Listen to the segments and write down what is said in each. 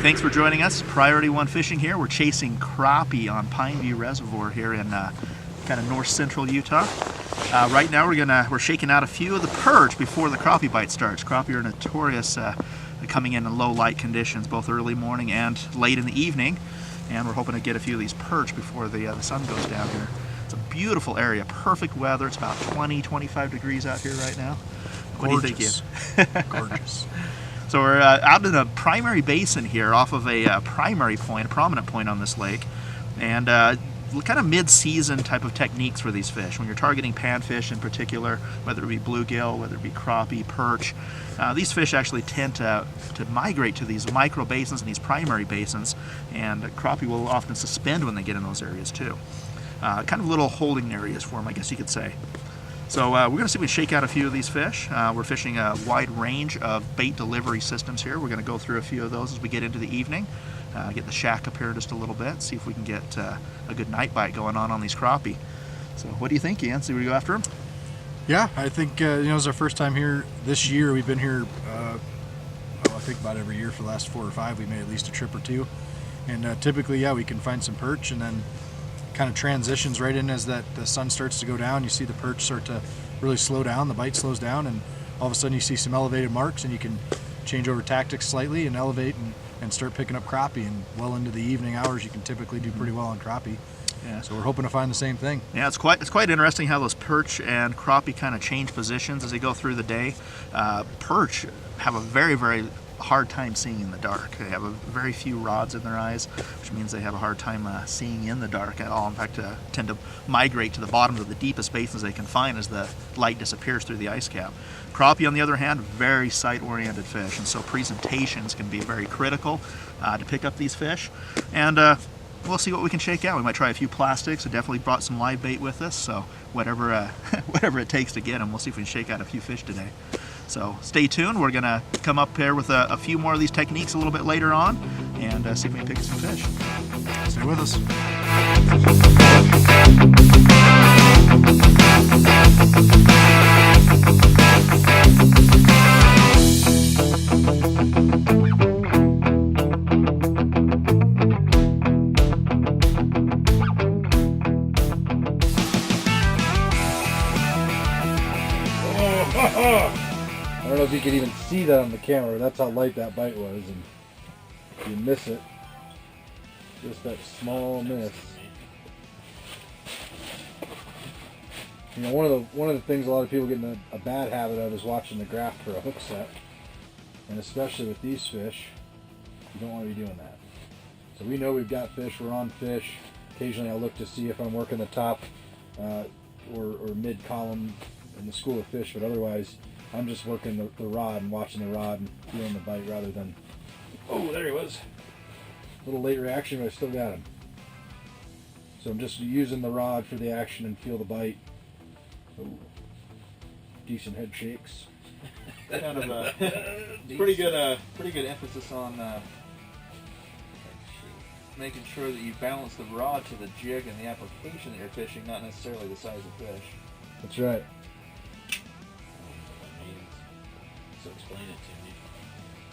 Thanks for joining us. Priority One Fishing here. We're chasing crappie on Pineview Reservoir here in kind of north central Utah. Right now we're shaking out a few of the perch before the crappie bite starts. Crappie are notorious coming in low light conditions, both early morning and late in the evening. And we're hoping to get a few of these perch before the sun goes down here. It's a beautiful area, perfect weather. It's about 20-25 degrees out here right now. What Gorgeous. do you think, Ian? Gorgeous. So we're out in a primary basin here off of a primary point, a prominent point on this lake. And kind of mid-season type of techniques for these fish. When you're targeting panfish in particular, whether it be bluegill, whether it be crappie, perch, these fish actually tend to migrate to these micro basins and these primary basins, and crappie will often suspend when they get in those areas too. Kind of little holding areas for them, I guess you could say. So we're going to see if we shake out a few of these fish. We're fishing a wide range of bait delivery systems here. We're going to go through a few of those as we get into the evening. Get the shack up here just a little bit, see if we can get a good night bite going on these crappie. So what do you think, Ian? See we go after them? Yeah, I think it's our first time here this year. We've been here, I think about every year for the last 4 or 5. We made at least a trip or two. And typically, yeah, we can find some perch, and then kind of transitions right in as the sun starts to go down. You see the perch start to really slow down, the bite slows down, and all of a sudden you see some elevated marks, and you can change over tactics slightly and elevate and start picking up crappie. And well into the evening hours you can typically do pretty well on crappie. Yeah. So we're hoping to find the same thing. Yeah, it's quite interesting how those perch and crappie kind of change positions as they go through the day. Perch have a very, very hard time seeing in the dark. They have very few rods in their eyes, which means they have a hard time seeing in the dark at all. In fact, tend to migrate to the bottoms of the deepest basins they can find as the light disappears through the ice cap. Crappie, on the other hand, very sight-oriented fish, and so presentations can be very critical to pick up these fish. And we'll see what we can shake out. We might try a few plastics. I definitely brought some live bait with us, so whatever it takes to get them, we'll see if we can shake out a few fish today. So stay tuned. We're going to come up here with a few more of these techniques a little bit later on and see if we can pick some fish. Stay with us. I don't know if you could even see that on the camera. That's how light that bite was, and if you miss it, just that small miss. You know, one of the things a lot of people get in a bad habit of is watching the graph for a hook set, and especially with these fish, you don't want to be doing that. So we know we've got fish. We're on fish. Occasionally, I'll look to see if I'm working the top or mid column in the school of fish, but otherwise I'm just working the rod and watching the rod and feeling the bite rather than, oh, there he was. A little late reaction, but I still got him. So I'm just using the rod for the action and feel the bite. Oh, decent head shakes. Kind of a pretty good emphasis on making sure that you balance the rod to the jig and the application that you're fishing, not necessarily the size of fish. That's right. So explain it to me.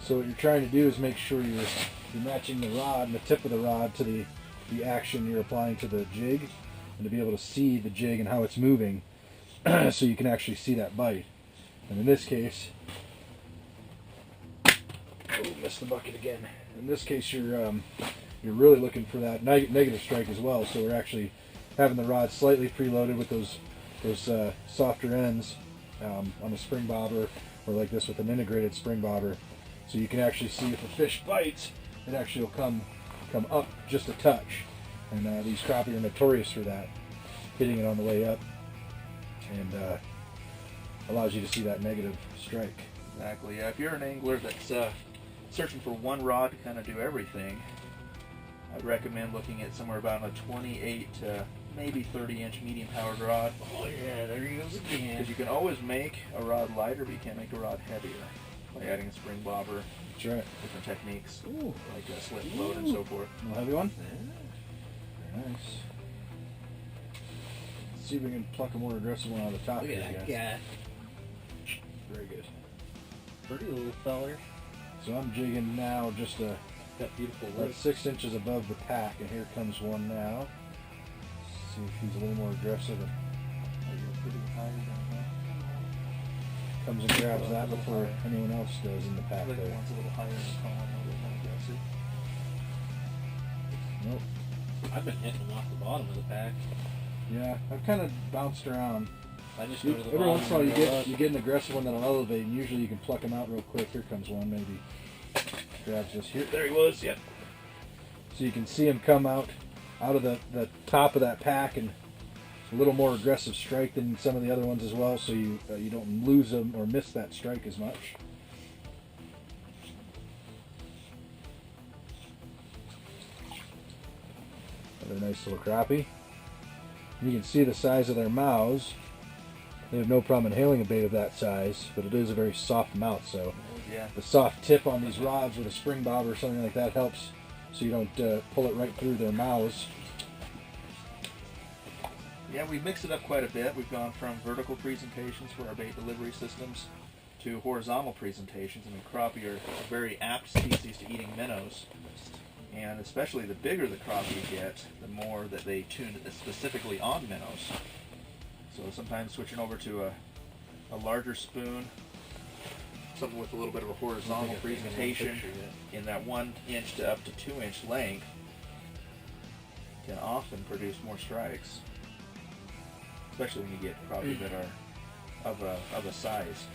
So what you're trying to do is make sure you're matching the rod and the tip of the rod to the action you're applying to the jig, and to be able to see the jig and how it's moving so you can actually see that bite. And in this case, oh, missed the bucket again. In this case, you're really looking for that negative strike as well. So we're actually having the rod slightly preloaded with those softer ends on a spring bobber, or like this with an integrated spring bobber, so you can actually see if a fish bites, it actually will come up just a touch. And these crappie are notorious for that, hitting it on the way up, and allows you to see that negative strike. Exactly. Yeah. If you're an angler that's searching for one rod to kind of do everything, I'd recommend looking at somewhere about a 28 to maybe 30-inch medium-powered rod. Oh yeah, there he goes again. Because you can always make a rod lighter, but you can't make a rod heavier by adding a spring bobber. That's right. Different techniques, Ooh. like a slip float and so forth. A heavy one? Yeah. Very nice. Let's see if we can pluck a more aggressive one out of the top here, guys. Yeah. Very good. Pretty little feller. So I'm jigging now just a Got beautiful About legs. 6 inches above the pack, and here comes one now. See if he's a little more aggressive and comes and grabs that before anyone else does in the I pack think the there. one's a little higher in the column, a little more aggressive. Nope. I've been hitting them off the bottom of the pack. Yeah, I've kind of bounced around. I just go to the Every bottom once in a while and go up. you get an aggressive one that'll elevate, and usually you can pluck them out real quick. Here comes one, maybe grabs this here. There he was, yep. So you can see him come out of the top of that pack, and it's a little more aggressive strike than some of the other ones as well, so you don't lose them or miss that strike as much. Another nice little crappie. You can see the size of their mouths. They have no problem inhaling a bait of that size, but it is a very soft mouth, so Yeah. the soft tip on these rods with a spring bob or something like that helps, so you don't pull it right through their mouths. Yeah, we've mixed it up quite a bit. We've gone from vertical presentations for our bait delivery systems to horizontal presentations. I mean, crappie are a very apt species to eating minnows. And especially the bigger the crappie get, the more that they tune specifically on minnows. So sometimes switching over to a larger spoon, something with a little bit of a horizontal presentation in that 1 inch to up to 2 inch length can often produce more strikes. Especially when you get crappie that are of a size.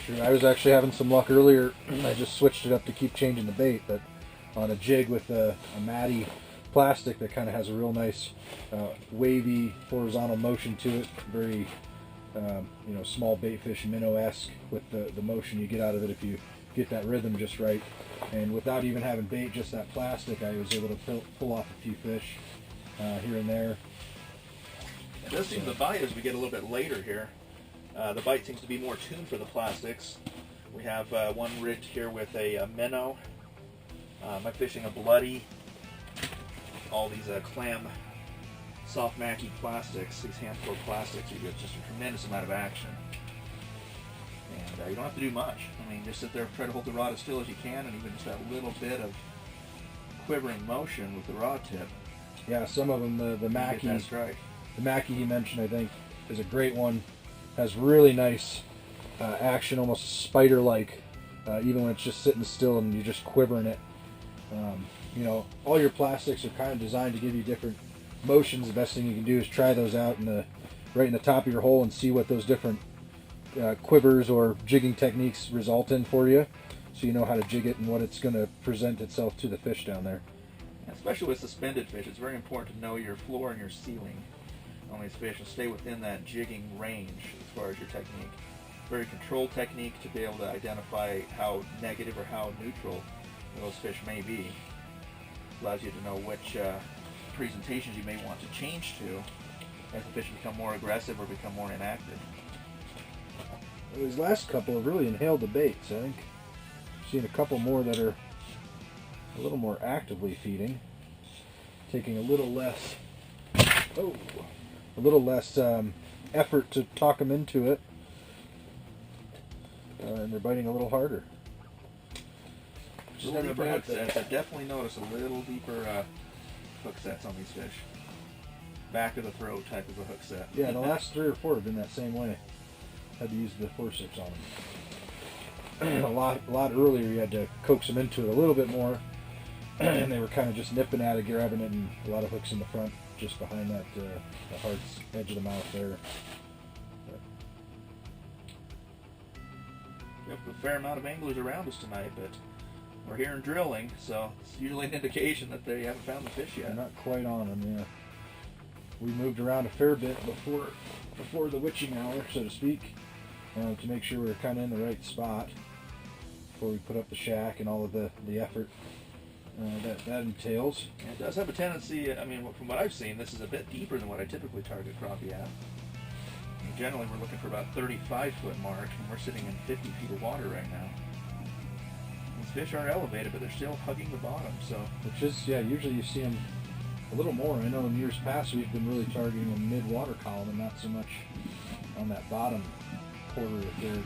Sure, I was actually having some luck earlier. I just switched it up to keep changing the bait, but on a jig with a matty plastic that kind of has a real nice wavy horizontal motion to it, very small baitfish minnow-esque with the motion you get out of it if you get that rhythm just right. And without even having bait, just that plastic, I was able to pull off a few fish here and there. It does seem the bite, as we get a little bit later here, the bite seems to be more tuned for the plastics. We have one rigged here with a minnow. I'm fishing a bloody. All these clam soft macky plastics, these hand-pulled plastics, you get just a tremendous amount of action. And you don't have to do much. I mean, just sit there, try to hold the rod as still as you can, and even just that little bit of quivering motion with the rod tip. Yeah, some of them, the You get that Mackie, strike. the Mackie you mentioned, I think, is a great one. Has really nice action, almost spider-like, even when it's just sitting still and you're just quivering it. All your plastics are kind of designed to give you different motions. The best thing you can do is try those out right in the top of your hole and see what those different quivers or jigging techniques result in for you, so you know how to jig it and what it's going to present itself to the fish down there. Especially with suspended fish, it's very important to know your floor and your ceiling on these fish and stay within that jigging range as far as your technique. Very controlled technique to be able to identify how negative or how neutral those fish may be. Allows you to know which presentations you may want to change to as the fish become more aggressive or become more inactive. These last couple have really inhaled the baits. I think I've seen a couple more that are a little more actively feeding, taking a little less effort to talk them into it, and they're biting a little harder. A little deeper hook sets. I've definitely noticed a little deeper hook sets on these fish. Back of the throat type of a hook set. Yeah, the last 3 or 4 have been that same way. Had to use the forceps on them. a lot earlier you had to coax them into it a little bit more, and they were kind of just nipping at it, grabbing it, and a lot of hooks in the front, just behind that the hard edge of the mouth there. We have a fair amount of anglers around us tonight, but we're hearing drilling, so it's usually an indication that they haven't found the fish They're yet. not quite on them, yeah. We moved around a fair bit before the witching hour, so to speak, to make sure we were kind of in the right spot before we put up the shack and all of the effort that entails. And it does have a tendency, I mean, from what I've seen, this is a bit deeper than what I typically target crappie at. And generally, we're looking for about 35-foot mark, and we're sitting in 50 feet of water right now. These fish are elevated, but they're still hugging the bottom, so... Which is, yeah, usually you see them a little more. I know in years past we've been really targeting a mid-water column and not so much on that bottom quarter or third.